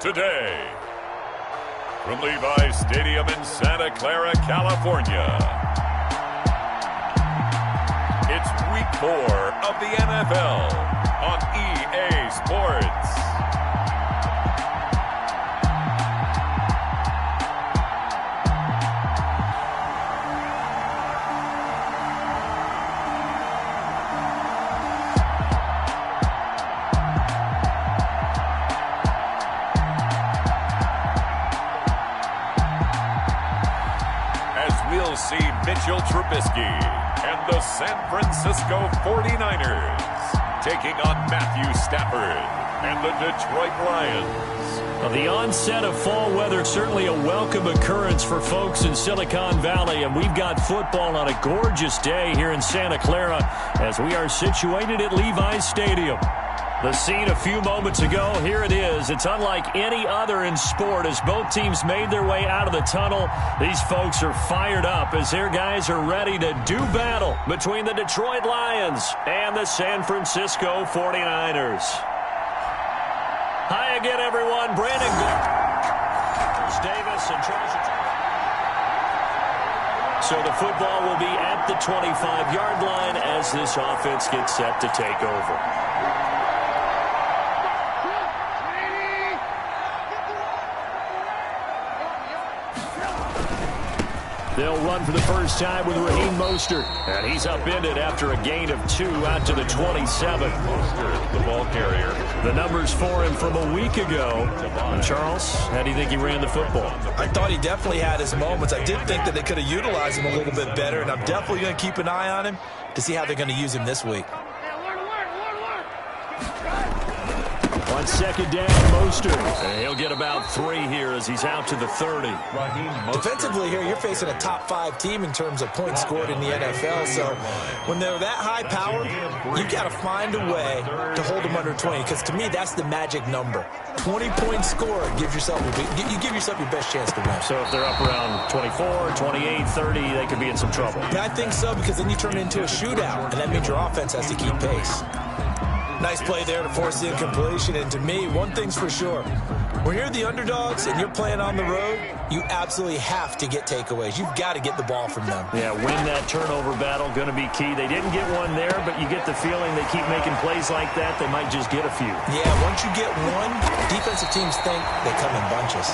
today. From Levi's Stadium in Santa Clara, California, it's Week 4 of the NFL on EA Sports. We'll see Mitchell Trubisky and the San Francisco 49ers taking on Matthew Stafford and the Detroit Lions. Well, the onset of fall weather, certainly a welcome occurrence for folks in Silicon Valley, and we've got football on a gorgeous day here in Santa Clara as we are situated at Levi's Stadium. The scene a few moments ago, here it is. It's unlike any other in sport as both teams made their way out of the tunnel. These folks are fired up as their guys are ready to do battle between the Detroit Lions and the San Francisco 49ers. Hi again, everyone. Brandon Davis and Charles. So the football will be at the 25-yard line as this offense gets set to take over. They'll run for the first time with Raheem Mostert. And he's upended after a gain of 2 out to the 27. Mostert, the ball carrier. The numbers for him from a week ago. And Charles, how do you think he ran the football? I thought he definitely had his moments. I did think that they could have utilized him a little bit better, and I'm definitely going to keep an eye on him to see how they're going to use him this week. On second down, Mostert. And he'll get about 3 here as he's out to the 30. Defensively here, you're facing a top 5 team in terms of points scored in the NFL. So when they're that high powered, you've got to find a way to hold them under 20. Because to me, that's the magic number. 20 points scored gives yourself you give yourself your best chance to win. So if they're up around 24, 28, 30, they could be in some trouble. Yeah, I think so, because then you turn it into a shootout, and that means your offense has to keep pace. Nice play there to force the incompletion. And to me, one thing's for sure. When you're the underdogs and you're playing on the road, you absolutely have to get takeaways. You've got to get the ball from them. Yeah, win that turnover battle, going to be key. They didn't get one there, but you get the feeling they keep making plays like that, they might just get a few. Yeah, once you get one, defensive teams think they come in bunches.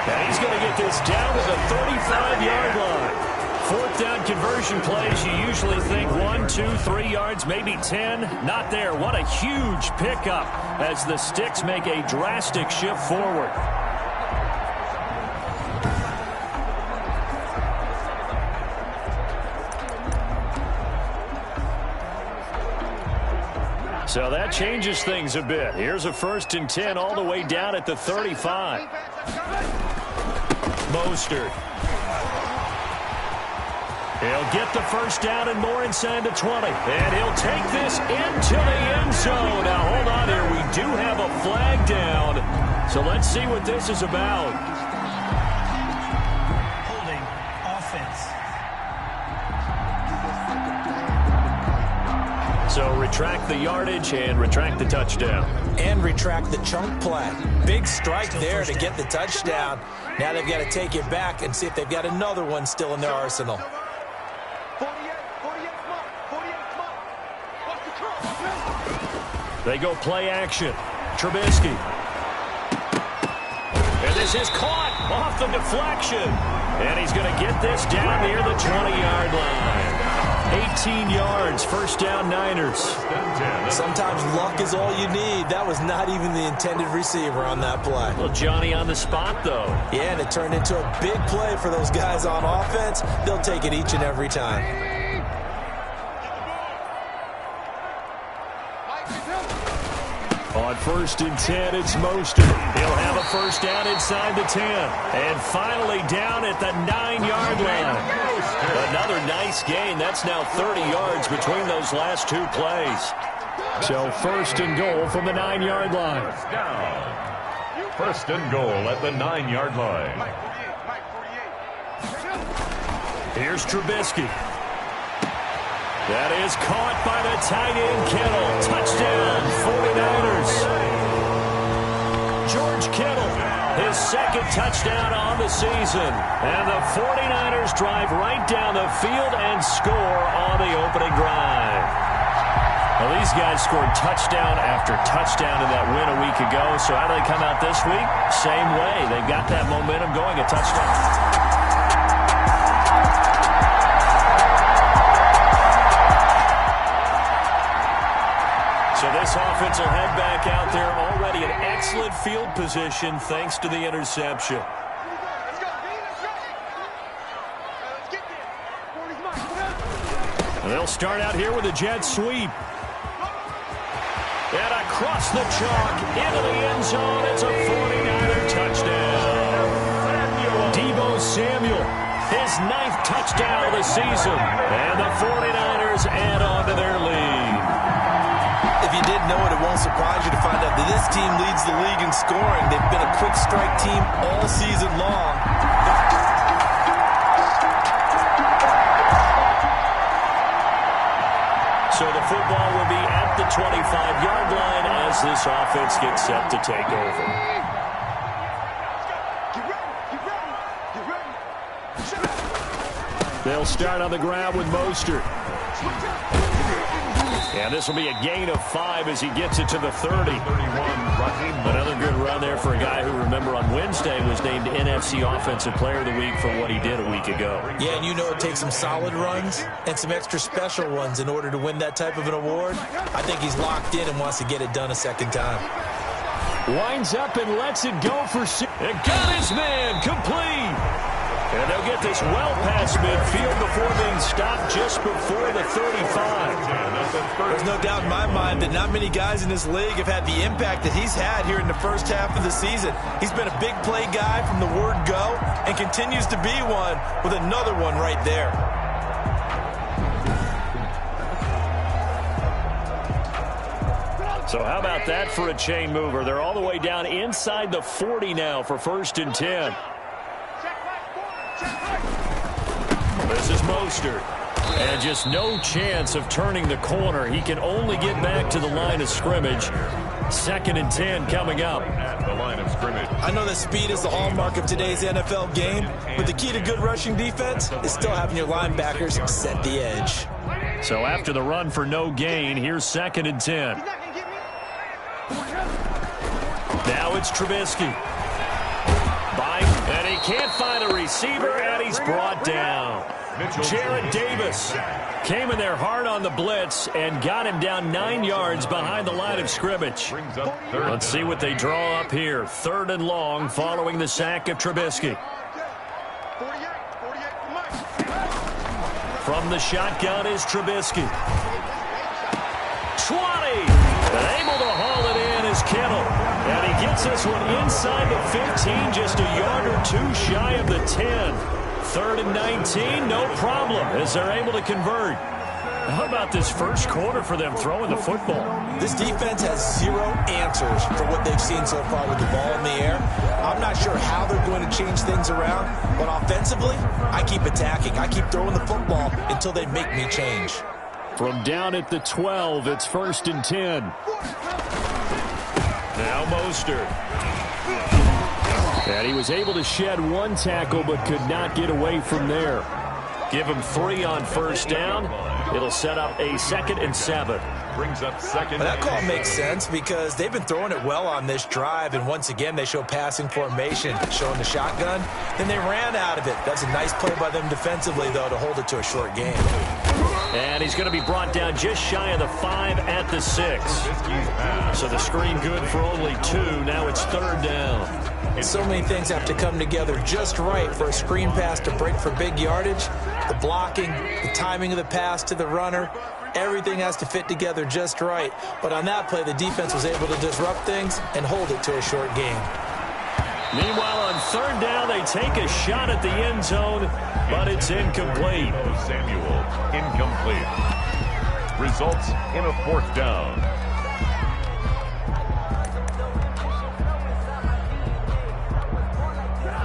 And he's going to get this down to the 35-yard line. 4th down conversion plays, you usually think 1, 2, 3 yards, maybe 10. Not there. What a huge pickup as the Sticks make a drastic shift forward. So that changes things a bit. Here's a 1st and 10 all the way down at the 35. Mostert. He'll get the first down and more inside the 20. And he'll take this into the end zone. Now, hold on here. We do have a flag down. So let's see what this is about. Holding offense. So retract the yardage and retract the touchdown. And retract the chunk play. Big strike there to get the touchdown. Now they've got to take it back and see if they've got another one still in their arsenal. They go play action. Trubisky. And this is caught off the deflection. And he's going to get this down near the 20-yard line. 18 yards, first down Niners. Sometimes luck is all you need. That was not even the intended receiver on that play. Well, Johnny on the spot, though. Yeah, and it turned into a big play for those guys on offense. They'll take it each and every time. On 1st and 10, it's Mostert. He'll have a first down inside the 10. And finally down at the 9-yard line. Another nice gain. That's now 30 yards between those last 2 plays. So 1st and goal from the 9-yard line. 1st and goal at the 9-yard line. Here's Trubisky. That is caught by the tight end, Kittle. Touchdown, 49ers. George Kittle. his second touchdown on the season. And the 49ers drive right down the field and score on the opening drive. Well, these guys scored touchdown after touchdown in that win a week ago. So how do they come out this week? Same way. They've got that momentum going, a touchdown. So this offense will head back out there, already in excellent field position thanks to the interception. They'll start out here with a jet sweep. And across the chalk into the end zone. It's a 49er touchdown. Deebo Samuel, his 9th touchdown of the season. And the 49ers add on to their lead. If you didn't know it, it won't surprise you to find out that this team leads the league in scoring. They've been a quick strike team all season long. So the football will be at the 25-yard line as this offense gets set to take over. They'll start on the ground with Mostert. And this will be a gain of 5 as he gets it to the 30. Another good run there for a guy who, remember, on Wednesday was named NFC Offensive Player of the Week for what he did a week ago. Yeah, and you know it takes some solid runs and some extra special ones in order to win that type of an award. I think he's locked in and wants to get it done a second time. Winds up and lets it go for 6. And got his man complete. And they'll get this well past midfield before being stopped just before the 35. There's no doubt in my mind that not many guys in this league have had the impact that he's had here in the first half of the season. He's been a big play guy from the word go and continues to be one with another one right there. So how about that for a chain mover? They're all the way down inside the 40 now for 1st and 10. This is Mostert. And just no chance of turning the corner. He can only get back to the line of scrimmage. 2nd and 10 coming up. At the line of scrimmage. I know that speed is the hallmark of today's NFL game, but the key to good rushing defense is still having your linebackers set the edge. So after the run for no gain, here's 2nd and 10. Now it's Trubisky. And he can't find a receiver, and he's brought down. Jarrett Davis came in there hard on the blitz and got him down 9 yards behind the line of scrimmage. Let's see what they draw up here. 3rd and long following the sack of Trubisky. From the shotgun is Trubisky. 20. And able to haul it in is Kittle. And he gets this one inside the 15, just a yard or 2 shy of the 10. 3rd and 19, no problem, as they're able to convert. How about this first quarter for them throwing the football? This defense has 0 answers for what they've seen so far with the ball in the air. I'm not sure how they're going to change things around, but offensively, I keep attacking. I keep throwing the football until they make me change. From down at the 12, it's 1st and 10. Now Mostert. And he was able to shed 1 tackle but could not get away from there. Give him 3 on 1st down. It'll set up a 2nd and 7. Brings up 2nd. Well, that call makes sense because they've been throwing it well on this drive, and once again they show passing formation, showing the shotgun. Then they ran out of it. That's a nice play by them defensively, though, to hold it to a short game. And he's going to be brought down just shy of the 5 at the 6. So the screen good for only 2. Now it's 3rd down. So many things have to come together just right for a screen pass to break for big yardage. The blocking, the timing of the pass to the runner, everything has to fit together just right. But on that play, the defense was able to disrupt things and hold it to a short game. Meanwhile, on 3rd down, they take a shot at the end zone, but it's incomplete. Samuel, incomplete. Results in a 4th down.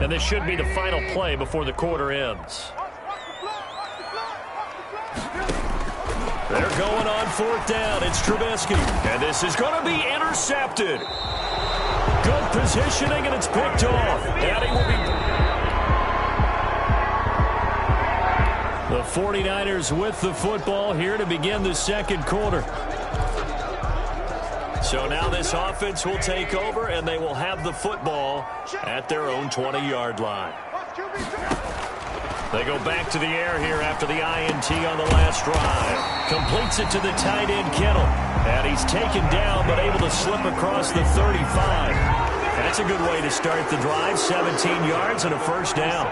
And this should be the final play before the quarter ends. They're going on 4th down. It's Trubisky. And this is going to be intercepted. Good positioning, and it's picked off. And he will be... The 49ers with the football here to begin the second quarter. So now this offense will take over, and they will have the football at their own 20-yard line. They go back to the air here after the INT on the last drive. Completes it to the tight end, Kittle. And he's taken down, but able to slip across the 35. That's a good way to start the drive. 17 yards and a first down.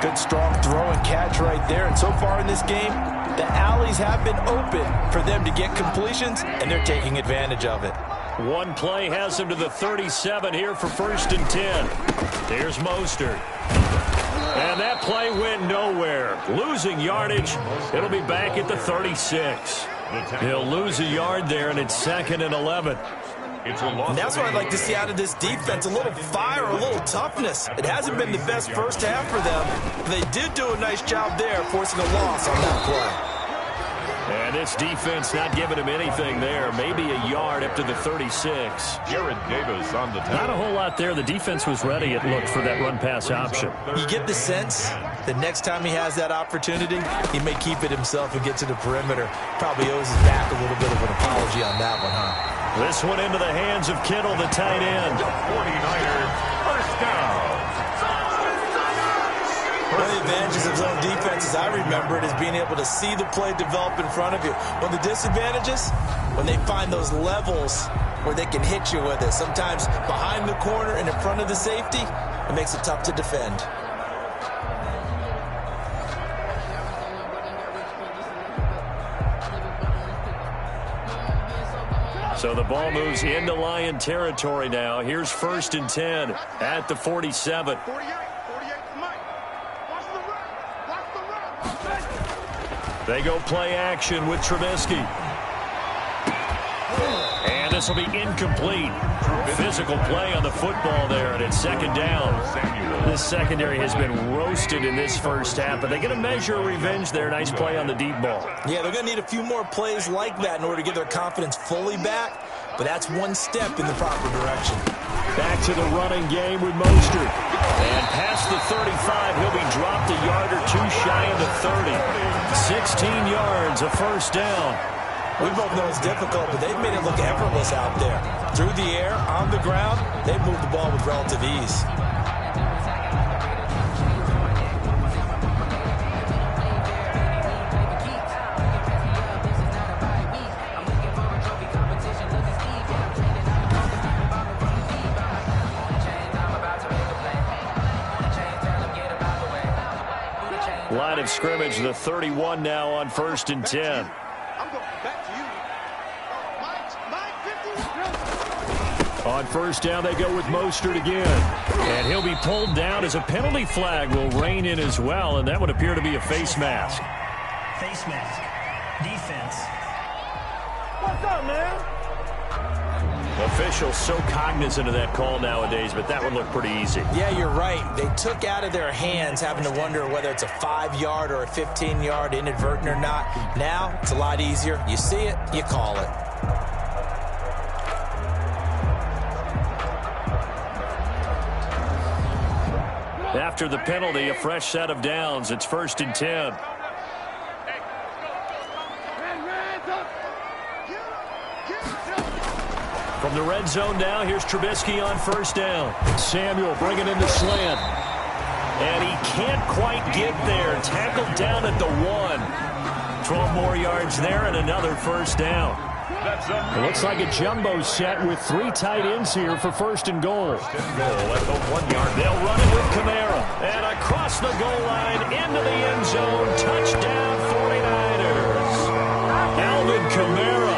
Good strong throw and catch right there. And so far in this game, the alleys have been open for them to get completions, and they're taking advantage of it. One play has him to the 37 here for 1st and 10. Here's Mostert. And that play went nowhere. Losing yardage. It'll be back at the 36. He'll lose a yard there, and it's 2nd and 11. And that's what I'd like to see out of this defense, a little fire, a little toughness. It hasn't been the best first half for them. They did do a nice job there, forcing a loss on that play. And this defense not giving him anything there. Maybe a yard up to the 36. Jared Davis on the tackle. Not a whole lot there. The defense was ready, it looked, for that run-pass option. You get the sense that next time he has that opportunity, he may keep it himself and get to the perimeter. Probably owes his back a little bit of an apology on that one, huh? This one into the hands of Kittle, the tight end. 49ers, first down. One of the advantages of zone defense, as I remember it, is being able to see the play develop in front of you. One of the disadvantages, when they find those levels where they can hit you with it. Sometimes behind the corner and in front of the safety, it makes it tough to defend. So the ball moves into Lion territory now. Here's 1st and 10 at the 47. They go play action with Trubisky. And this will be incomplete. Physical play on the football there, and it's 2nd down. This secondary has been roasted in this first half, but they get a measure of revenge there. Nice play on the deep ball. Yeah, they're going to need a few more plays like that in order to get their confidence fully back, but that's one step in the proper direction. Back to the running game with Mostert. And past the 35, he'll be dropped a yard or two shy of the 30. 16 yards, a first down. We both know it's difficult, but they've made it look effortless out there. Through the air, on the ground, they've moved the ball with relative ease. Line of scrimmage, the 31 now on 1st and 10. On first down, they go with Mostert again. And he'll be pulled down as a penalty flag will rein in as well, and that would appear to be a face mask. Face mask. Defense. What's up, man? Officials so cognizant of that call nowadays, but that would look pretty easy. Yeah, you're right. They took out of their hands having to wonder whether it's a 5-yard or a 15-yard inadvertent or not. Now, it's a lot easier. You see it, you call it. After the penalty, a fresh set of downs. It's 1st and 10. From the red zone now, here's Trubisky on first down. Samuel bringing in the slant. And he can't quite get there. Tackled down at the 1. 12 more yards there and another first down. It looks like a jumbo set with 3 tight ends here for 1st and goal. At the 1 yard. They'll run it with Kamara. And across the goal line into the end zone. Touchdown 49ers. Alvin Kamara,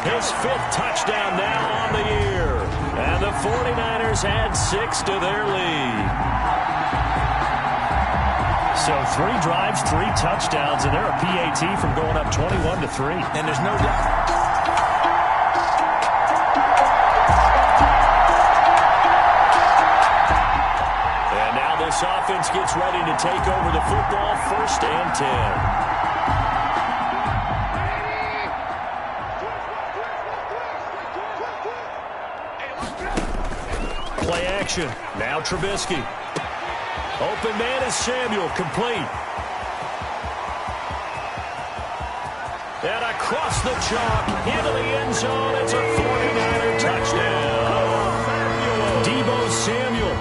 his 5th touchdown now on the year. And the 49ers add 6 to their lead. So 3 drives, 3 touchdowns, and they're a PAT from going up 21-3. And there's no doubt. This offense gets ready to take over the football. 1st and 10. motion. Now Trubisky. Open man is Samuel, complete. And across the chalk, into the end zone, it's a 49er touchdown. Deebo Samuel,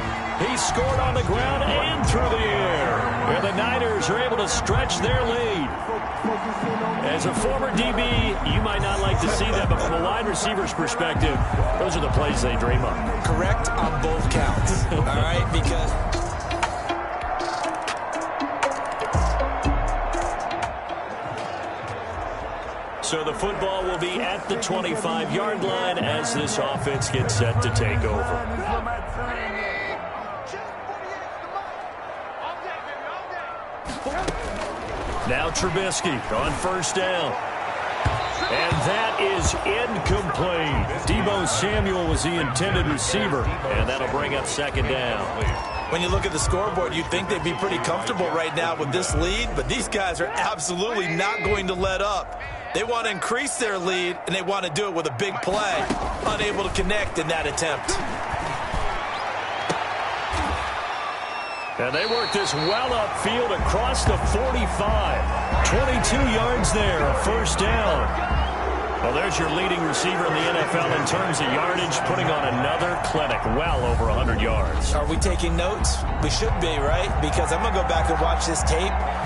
he scored on the ground and through the air. And the Niners are able to stretch their lead. As a former DB, you might not like to see that, but from a wide receiver's perspective, those are the plays they dream of. Correct on both counts, all right, because... So the football will be at the 25-yard line as this offense gets set to take over. Now Trubisky on first down. And that is incomplete. Deebo Samuel was the intended receiver, and that'll bring up second down. When you look at the scoreboard, you'd think they'd be pretty comfortable right now with this lead, but these guys are absolutely not going to let up. They want to increase their lead, and they want to do it with a big play. Unable to connect in that attempt. And they work this well upfield across the 45. 22 yards there, a first down. Well, there's your leading receiver in the NFL in terms of yardage, putting on another clinic, well over 100 yards. Are we taking notes? We should be, right? Because I'm going to go back and watch this tape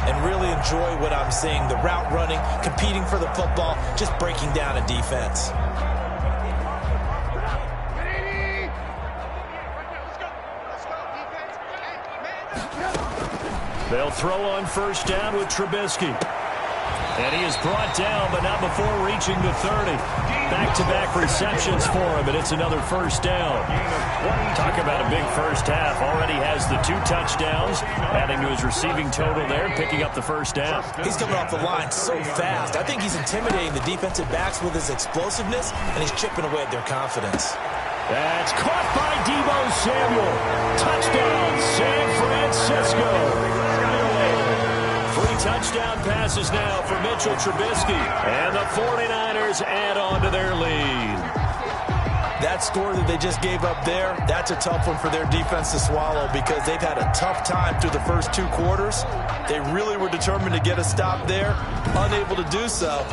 and really enjoy what I'm seeing. The route running, competing for the football, just breaking down a defense. They'll throw on first down with Trubisky. And he is brought down, but not before reaching the 30. Back-to-back receptions for him, and it's another first down. Talk about a big first half. Already has the 2 touchdowns, adding to his receiving total there, picking up the first down. He's coming off the line so fast. I think he's intimidating the defensive backs with his explosiveness, and he's chipping away at their confidence. That's caught by Deebo Samuel. Touchdown, San Francisco. 3 touchdown passes now for Mitchell Trubisky. And the 49ers add on to their lead. That score that they just gave up there, that's a tough one for their defense to swallow because they've had a tough time through the first 2 quarters. They really were determined to get a stop there, unable to do so.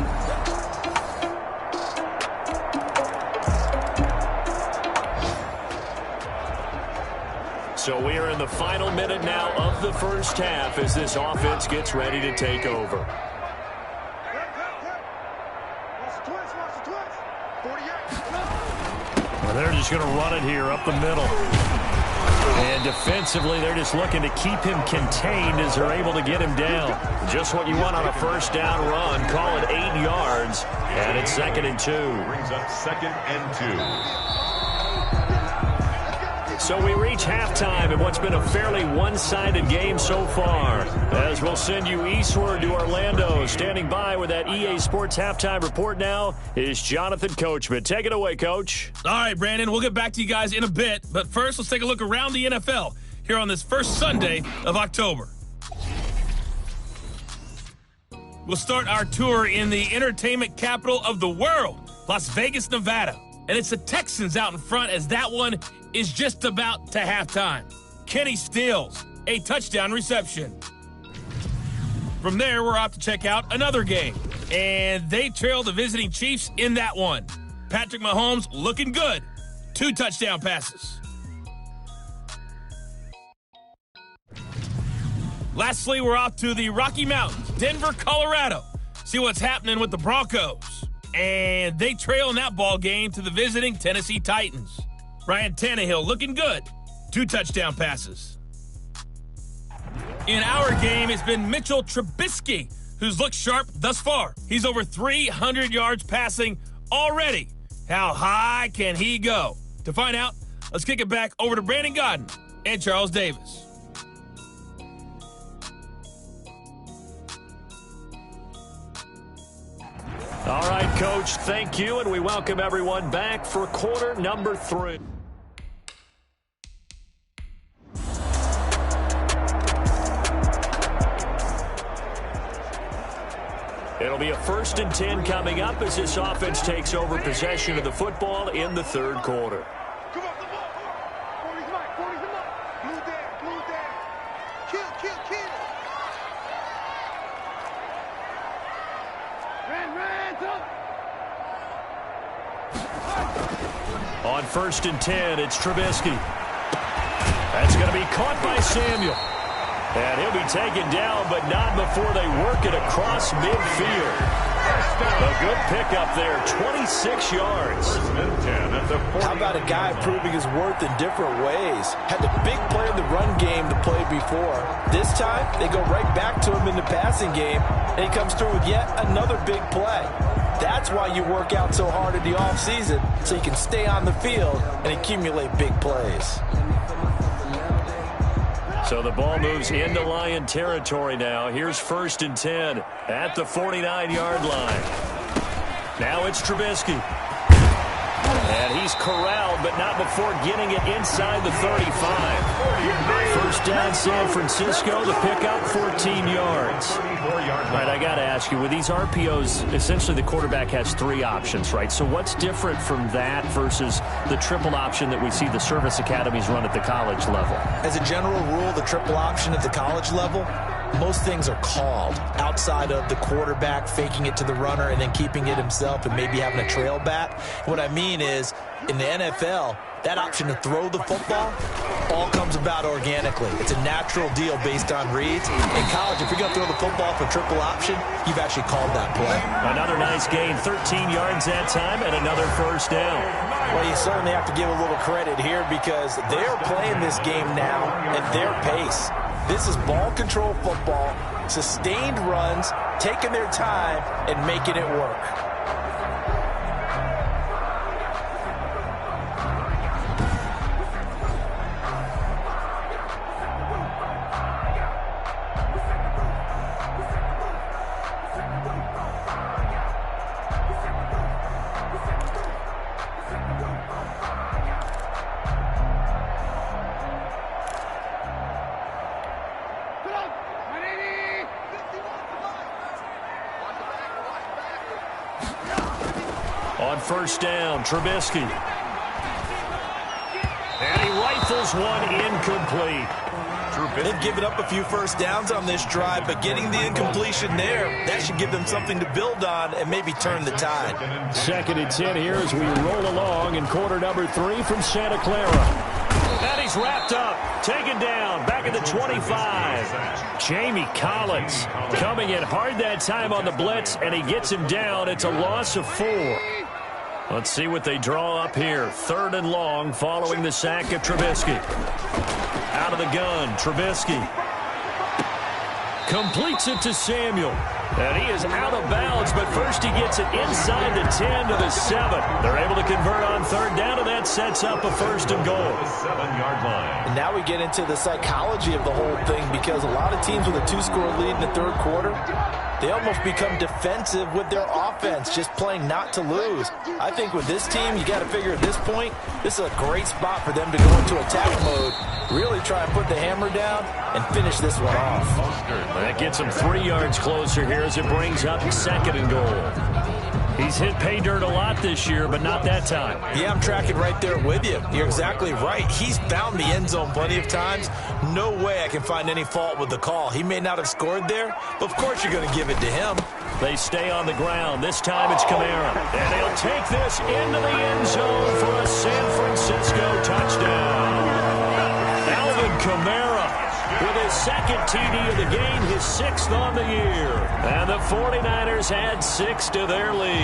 So we are in the final minute now of the first half as this offense gets ready to take over. Well, they're just going to run it here up the middle. And defensively, they're just looking to keep him contained as they're able to get him down. Just what you want on a first down run. Call it 8 yards. And it's 2nd and 2. Brings up 2nd and 2. So we reach halftime in what's been a fairly one-sided game so far. As we'll send you eastward to Orlando. Standing by with that EA Sports halftime report now is Jonathan Coachman. Take it away, Coach. All right, Brandon, we'll get back to you guys in a bit. But first, let's take a look around the NFL here on this first Sunday of October. We'll start our tour in the entertainment capital of the world, Las Vegas, Nevada. And it's the Texans out in front as that one is just about to halftime. Kenny Stills, a touchdown reception. From there, we're off to check out another game. And they trail the visiting Chiefs in that one. Patrick Mahomes looking good. 2 touchdown passes. Lastly, we're off to the Rocky Mountains, Denver, Colorado. See what's happening with the Broncos. And they trail in that ball game to the visiting Tennessee Titans. Ryan Tannehill looking good. 2 touchdown passes. In our game, it's been Mitchell Trubisky, who's looked sharp thus far. He's over 300 yards passing already. How high can he go? To find out, let's kick it back over to Brandon Godden and Charles Davis. All right, Coach, thank you, and we welcome everyone back for quarter number 3. It'll be a 1st and 10 coming up as this offense takes over possession of the football in the 3rd quarter. On 1st and 10, it's Trubisky. That's going to be caught by Samuel. And he'll be taken down, but not before they work it across midfield. A good pickup there, 26 yards. How about a guy proving his worth in different ways? Had the big play in the run game to play before. This time, they go right back to him in the passing game, and he comes through with yet another big play. That's why you work out so hard in the offseason, so you can stay on the field and accumulate big plays. So the ball moves into Lion territory now. Here's 1st and 10 at the 49-yard line. Now it's Trubisky. And he's corralled, but not before getting it inside the 35. First down, San Francisco. The pickup, 14 yards. All right, I got to ask you, with these RPOs, essentially the quarterback has 3 options, right? So what's different from that versus the triple option that we see the service academies run at the college level? As a general rule, the triple option at the college level, most things are called outside of the quarterback faking it to the runner and then keeping it himself and maybe having a trail back. What I mean is, in the NFL, that option to throw the football all comes about organically. It's a natural deal based on reads. In college, if you're going to throw the football for triple option, you've actually called that play. Another nice gain, 13 yards that time, and another first down. Well, you certainly have to give a little credit here because they're playing this game now at their pace. This is ball control football, sustained runs, taking their time, and making it work. On 1st down, Trubisky. And he rifles one incomplete. They've given up a few first downs on this drive, but getting the incompletion there, that should give them something to build on and maybe turn the tide. 2nd and 10 here as we roll along in quarter number 3 from Santa Clara. And he's wrapped up, taken down, back at the 25. Jamie Collins coming in hard that time on the blitz, and he gets him down. It's a loss of 4. Let's see what they draw up here. 3rd and long following the sack of Trubisky. Out of the gun, Trubisky. Completes it to Samuel. And he is out of bounds, but first he gets it inside the 10 to the 7. They're able to convert on 3rd down, and that sets up a 1st and goal. 7-yard line. And now we get into the psychology of the whole thing because a lot of teams with a 2-score lead in the 3rd quarter, they almost become defensive with their offense, just playing not to lose. I think with this team, you got to figure at this point, this is a great spot for them to go into attack mode, really try and put the hammer down and finish this one off. That gets him 3 yards closer here as it brings up 2nd and goal. He's hit pay dirt a lot this year, but not that time. Yeah, I'm tracking right there with you. You're exactly right. He's found the end zone plenty of times. No way I can find any fault with the call. He may not have scored there, but of course you're going to give it to him. They stay on the ground. This time it's Kamara. And they'll take this into the end zone for a San Francisco touchdown. Alvin Kamara with his 2nd TD of the game, his 6th on the year. And the 49ers add 6 to their lead.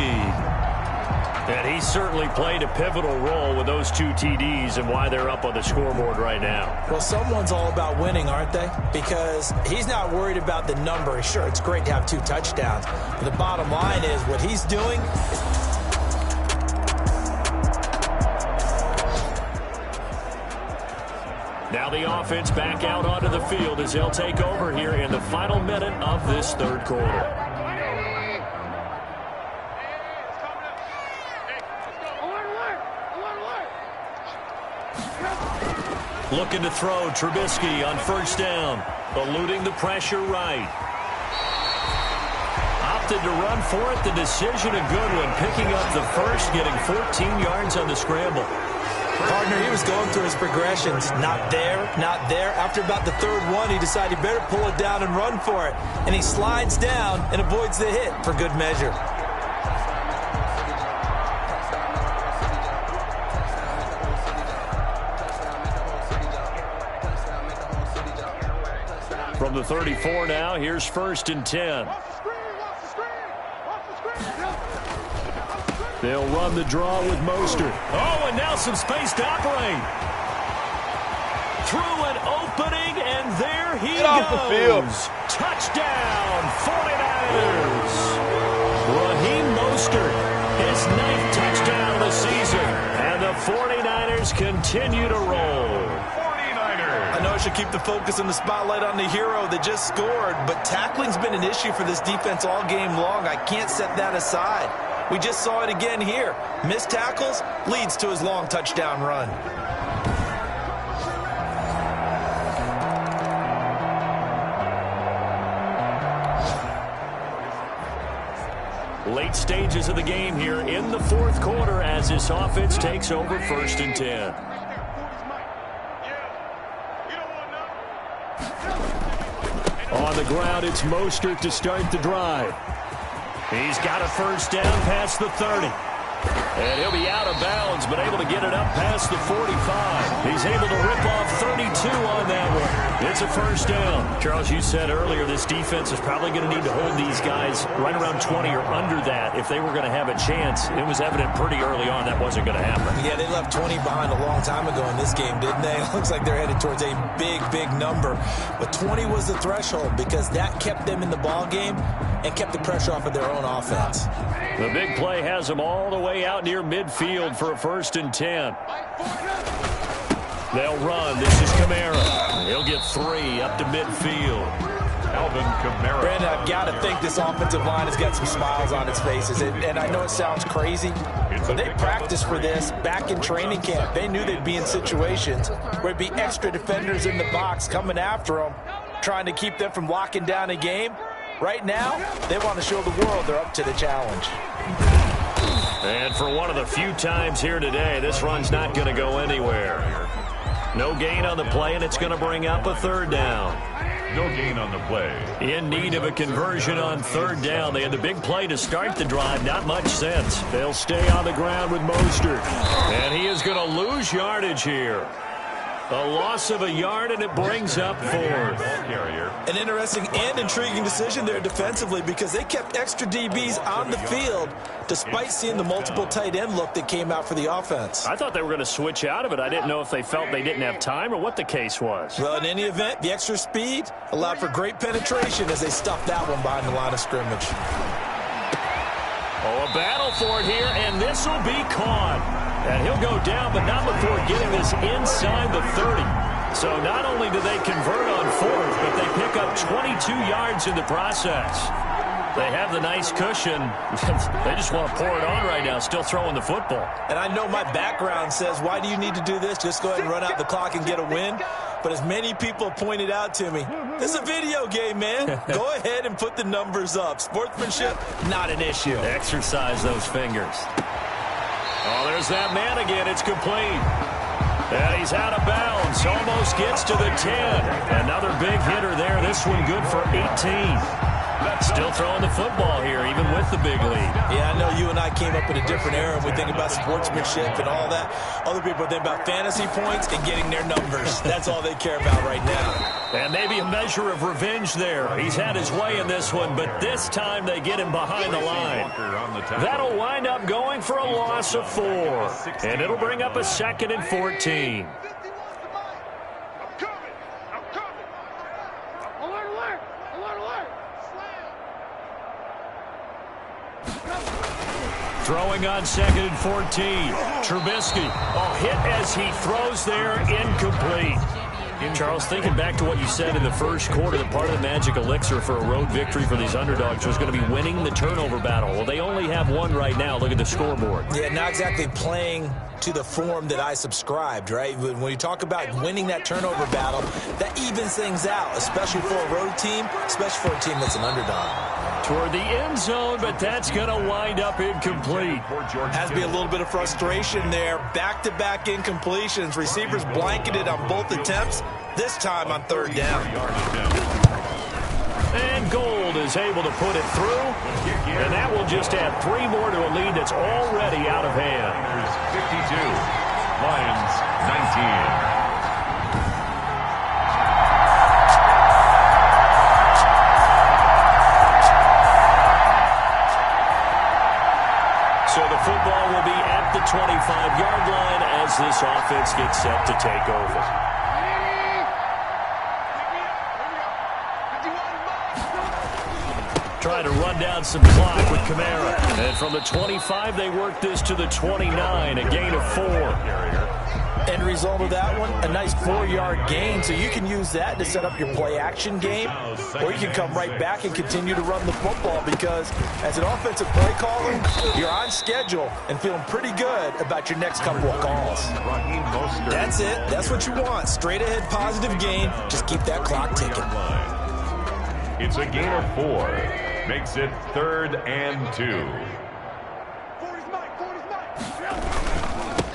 And he certainly played a pivotal role with those 2 TDs and why they're up on the scoreboard right now. Well, someone's all about winning, aren't they? Because he's not worried about the number. Sure, it's great to have 2 touchdowns. But the bottom line is what he's doing is... Now the offense back out onto the field as they'll take over here in the final minute of this 3rd quarter. Looking to throw, Trubisky on 1st down, eluding the pressure right. Opted to run for it, the decision a good one, picking up the first, getting 14 yards on the scramble. Partner, he was going through his progressions. Not there, not there. After about the 3rd one, he decided he better pull it down and run for it. And he slides down and avoids the hit for good measure. From the 34 now, here's 1st and 10. They'll run the draw with Mostert. Oh, and now some space to operate. Through an opening, and there he goes. Off the field. Touchdown, 49ers. Raheem Mostert, his 9th touchdown of the season. And the 49ers continue to roll. I know I should keep the focus and the spotlight on the hero that just scored, but tackling's been an issue for this defense all game long. I can't set that aside. We just saw it again here. Missed tackles leads to his long touchdown run. Late stages of the game here in the 4th quarter as this offense takes over 1st and 10. On the ground, it's Mostert to start the drive. He's got a 1st down past the 30. And he'll be out of bounds, but able to get it up past the 45. He's able to rip off 32 on that one. It's a 1st down. Charles, you said earlier this defense is probably going to need to hold these guys right around 20 or under that if they were going to have a chance. It was evident pretty early on that wasn't going to happen. Yeah, they left 20 behind a long time ago in this game, didn't they? It looks like they're headed towards a big, big number. But 20 was the threshold because that kept them in the ball game and kept the pressure off of their own offense. The big play has them all the way out near midfield for a 1st and 10. They'll run. This is Kamara. He'll get 3 up to midfield. Alvin Kamara. Brandon, I've got to think this offensive line has got some smiles on its faces. And I know it sounds crazy, but they practiced for this back in training camp. They knew they'd be in situations where it'd be extra defenders in the box coming after them, trying to keep them from locking down a game. Right now, they want to show the world they're up to the challenge. And for one of the few times here today, this run's not going to go anywhere. No gain on the play, and it's going to bring up a 3rd down. No gain on the play. In need of a conversion on 3rd down. They had the big play to start the drive. Not much sense. They'll stay on the ground with Mostert. And he is going to lose yardage here. A loss of a yard, and it brings up 4th. An interesting and intriguing decision there defensively because they kept extra DBs on the field despite seeing the multiple tight end look that came out for the offense. I thought they were going to switch out of it. I didn't know if they felt they didn't have time or what the case was. Well, in any event, the extra speed allowed for great penetration as they stuffed that one behind the line of scrimmage. Oh, a battle for it here, and this will be caught. And he'll go down, but not before getting this inside the 30. So not only do they convert on 4th, but they pick up 22 yards in the process. They have the nice cushion. They just want to pour it on right now, still throwing the football. And I know my background says, why do you need to do this? Just go ahead and run out the clock and get a win. But as many people pointed out to me, this is a video game, man. Go ahead and put the numbers up. Sportsmanship, not an issue. Exercise those fingers. Oh, there's that man again. It's complete. And he's out of bounds. Almost gets to the 10. Another big hitter there. This one good for 18. Still throwing the football here, even with the big lead. Yeah, I know you and I came up in a different era and we think about sportsmanship and all that. Other people think about fantasy points and getting their numbers. That's all they care about right now. And maybe a measure of revenge there. He's had his way in this one, but this time they get him behind the line. That'll wind up going for a loss of 4. And it'll bring up a 2nd and 14. Throwing on 2nd and 14. Trubisky. Oh, hit as he throws there, incomplete. Charles, thinking back to what you said in the first quarter, that part of the magic elixir for a road victory for these underdogs was going to be winning the turnover battle. Well, they only have one right now. Look at the scoreboard. Yeah, not exactly playing to the form that I subscribed, right? When you talk about winning that turnover battle, that evens things out, especially for a road team, especially for a team that's an underdog. Toward the end zone, but that's going to wind up incomplete. Has to be a little bit of frustration there. Back-to-back incompletions. Receivers blanketed on both attempts, this time on 3rd down. And Gold is able to put it through. And that will just add 3 more to a lead that's already out of hand. 52, Lions 19. So the football will be at the 25-yard line as this offense gets set to take over. Trying to run down some clock with Kamara. And from the 25, they work this to the 29, a gain of 4. End result of that one, a nice 4-yard gain, so you can use that to set up your play-action game, or you can come right back and continue to run the football because as an offensive play caller, you're on schedule and feeling pretty good about your next couple of calls. That's it. That's what you want. Straight ahead positive gain. Just keep that clock ticking. It's a gain of 4. Makes it 3rd and 2.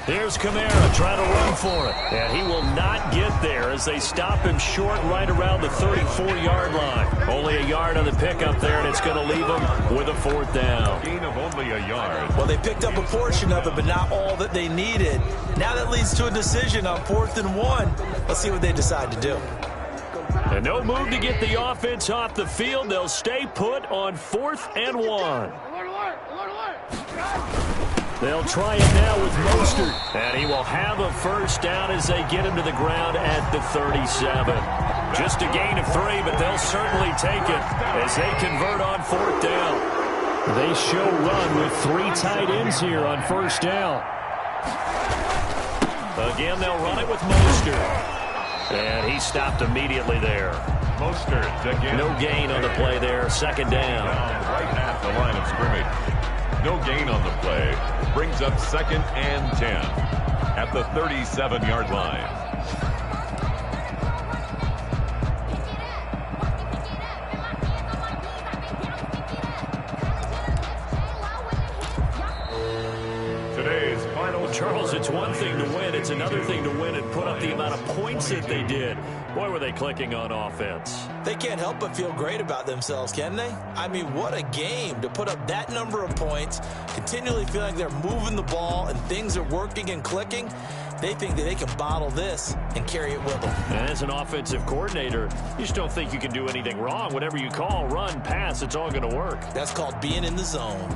Here's Kamara trying to run for it. And he will not get there as they stop him short right around the 34-yard line. Only a yard on the pickup there, and it's going to leave him with a 4th down. Gain of only a yard. Well, they picked up a portion of it, but not all that they needed. Now that leads to a decision on 4th and 1. Let's see what they decide to do. And no move to get the offense off the field. They'll stay put on 4th and 1. They'll try it now with Mostert. And he will have a first down as they get him to the ground at the 37. Just a gain of 3, but they'll certainly take it as they convert on 4th down. They show run with 3 tight ends here on 1st down. Again, they'll run it with Mostert. And he stopped immediately there. Mostert again. No gain on the play there. 2nd down. Right at the line of scrimmage. No gain on the play. Brings up 2nd and 10 at the 37-yard line. Today's final. Charles, it's one thing to win. It's another thing to win and put up the amount of points that they did. Boy, were they clicking on offense. They can't help but feel great about themselves, can they? I mean, what a game to put up that number of points, continually feeling like they're moving the ball and things are working and clicking. They think that they can bottle this and carry it with them. And as an offensive coordinator, you just don't think you can do anything wrong. Whatever you call, run, pass, it's all going to work. That's called being in the zone.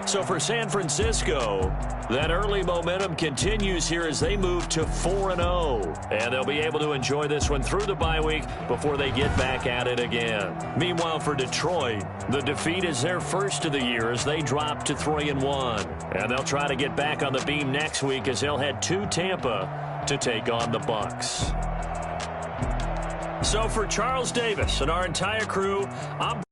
So for San Francisco, that early momentum continues here as they move to 4-0. And they'll be able to enjoy this one through the bye week before they get back at it again. Meanwhile, for Detroit, the defeat is their first of the year as they drop to 3-1. And they'll try to get back on the beam next week as they'll head to Tampa to take on the Bucs. So for Charles Davis and our entire crew, I'm